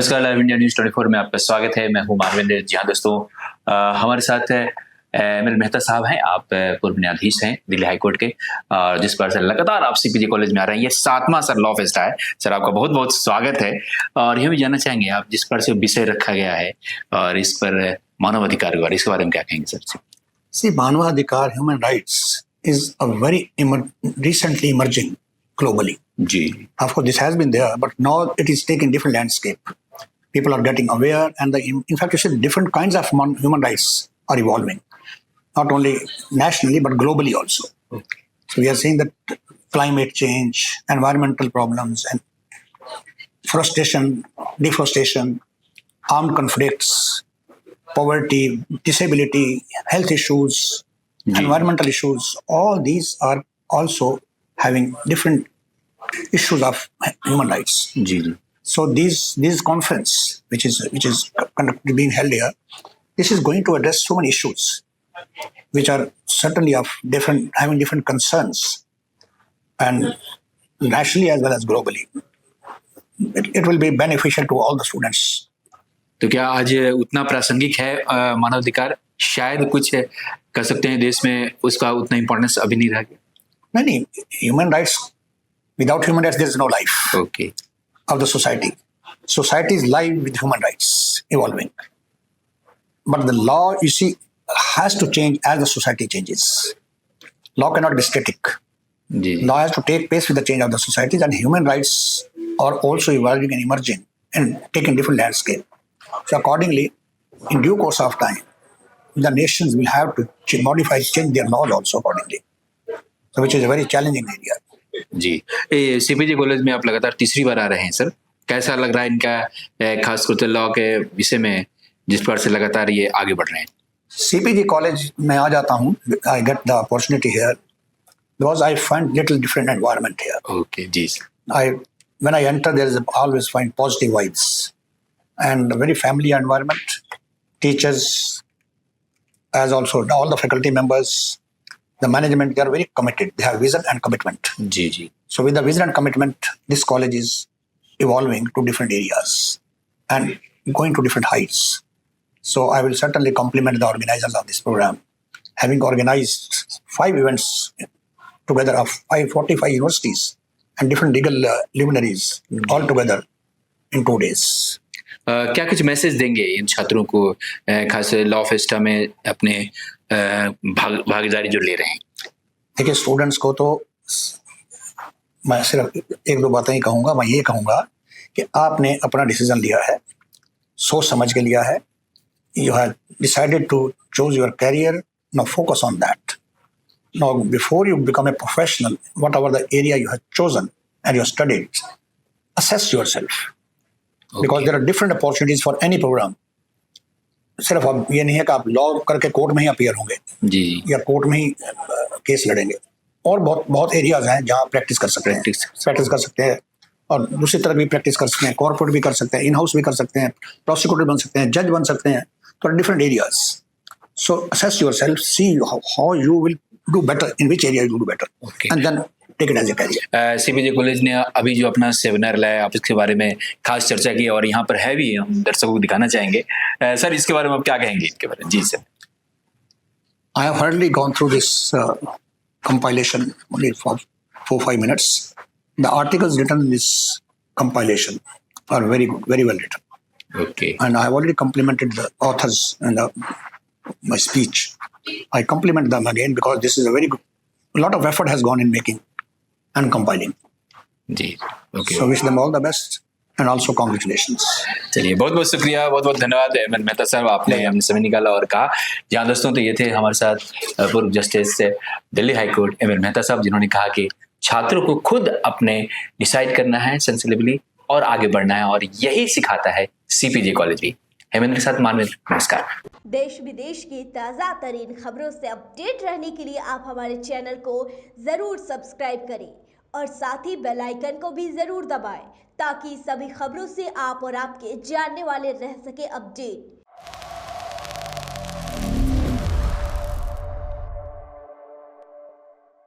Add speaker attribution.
Speaker 1: नमस्कार, live India news 24 में आपका स्वागत है। मैं हूं मानवेंद्र। जी हाँ दोस्तों, हमारे साथ एमएल मेहता साहब हैं। आप पूर्व न्यायाधीश हैं दिल्ली हाई कोर्ट के, और जिस पर से लगातार आप सीपीजी कॉलेज में आ रहे हैं। ये 7वां सर लॉ फेस्ट है। सर आपका बहुत बहुत स्वागत है। और ये भी जानना चाहेंगे आप जिस पर से विषय रखा गया है और इस पर मानवाधिकार के बारे, इसके बारे में क्या कहेंगे सर?
Speaker 2: See, मानवाधिकार, human rights is a very recently emerging globally.
Speaker 1: जी,
Speaker 2: Of course, this has been there, but now it is taking different landscape. People are getting aware, and in fact, you see, different kinds of human rights are evolving, not only nationally but globally also.
Speaker 1: Okay.
Speaker 2: So we are seeing that climate change, environmental problems, and deforestation, armed conflicts, poverty, disability, health issues, environmental issues, all these are also having different issues of human rights.
Speaker 1: जी,
Speaker 2: So this conference, which is being held here, this is going to address so many issues, which are certainly having different concerns, and nationally as well as globally. It will be beneficial to all the students.
Speaker 1: तो क्या आज उतना प्रासंगिक है मानवाधिकार? शायद कुछ कह सकते हैं देश में उसका उतना इम्पोर्टेंस अभी नहीं रह गया।
Speaker 2: नहीं, human rights, without human rights there is no life.
Speaker 1: Okay.
Speaker 2: Of the society. Society is live with human rights evolving. But the law, you see, has to change as the society changes. Law cannot be static.
Speaker 1: जी,
Speaker 2: Law has to take pace with the change of the societies, and human rights are also evolving and emerging and taking different landscape. So accordingly, in due course of time, the nations will have to change their laws also accordingly. So which is a very challenging area.
Speaker 1: जी। CPG college में आप लगातार तीसरी बार आ रहे हैं sir. कैसा लग रहा है इनका खासकर लॉ के विषय में जिस पर से लगातार ये आगे बढ़ रहे हैं?
Speaker 2: CPG कॉलेज में आ जाता हूँ. I get the opportunity here because I find little different environment here.
Speaker 1: Okay जी sir.
Speaker 2: When I enter, there is always find positive vibes and a very family environment. Teachers, as also all the faculty members, the management, they are very committed. They have vision and commitment.
Speaker 1: जी जी।
Speaker 2: So with the vision and commitment, this college is evolving to different areas and going to different heights. So I will certainly compliment the organizers of this program, having organized 5 events together of 45 universities and different legal luminaries all together in 2 days.
Speaker 1: क्या कुछ message देंगे इन छात्रों को खास law Festa में अपने भागीदारी जो ले रहे हैं?
Speaker 2: देखिए, स्टूडेंट्स को तो मैं सिर्फ 1-2 बातें ही कहूँगा. मैं ये कहूँगा कि आपने अपना डिसीजन लिया है, सोच समझ के लिया है. You have decided to choose your career. Now focus on that. Now before you become a professional, whatever the area you have chosen and you have studied, assess yourself.
Speaker 1: Okay.
Speaker 2: Because there are different opportunities for any program. सिर्फ अब ये नहीं है कि आप law करके court में ही appear होंगे
Speaker 1: जी
Speaker 2: या कोर्ट में ही केस लड़ेंगे. और बहुत एरियाज हैं जहाँ प्रैक्टिस कर सकते हैं. प्रैक्टिस कर सकते हैं और दूसरी तरफ भी प्रैक्टिस कर सकते हैं. कॉर्पोरेट भी कर सकते हैं, इन हाउस भी कर सकते हैं, प्रोसिक्यूटर बन सकते हैं, जज बन सकते हैं. तो different areas. So assess yourself, see how you will do better, in which area you do better, and then take it as a career.
Speaker 1: CPG college ने अभी जो अपना सेमिनार लाया, आप इसके बारे में खास चर्चा की और यहाँ पर है भी, हम दर्शकों को दिखाना चाहेंगे. सर इसके बारे में आप क्या कहेंगे इसके बारे में? जी sir.
Speaker 2: I have hardly gone through this compilation only for 4-5 minutes. The articles written in this compilation are very good, very well written.
Speaker 1: Okay.
Speaker 2: And I have already complimented the authors in my speech. I compliment them again because this is a lot of effort has gone in making and compiling.
Speaker 1: जी. Okay.
Speaker 2: So wish them all the best and also congratulations.
Speaker 1: चलिए, बहुत बहुत शुक्रिया, बहुत बहुत धन्यवाद ML Mehta साहब, आपने हमने समय निकाला और कहा. जहाँ दोस्तों, तो ये थे हमारे साथ पूर्व justice Delhi high court ML Mehta साहब, जिन्होंने कहा कि छात्रों को खुद अपने डिसाइड करना है सेंसिबली और आगे बढ़ना है, और यही सिखाता है सीपीजी कॉलेज भी. हेमेंद्र के साथ मानवेंद्र, नमस्कार.
Speaker 3: देश विदेश की ताज़ा तरीन खबरों से अपडेट रहने के लिए आप हमारे चैनल को जरूर सब्सक्राइब करें और साथ ही बेल आइकन को भी जरूर दबाएं ताकि सभी खबरों से आप और आपके जानने वाले रह सके अपडेट.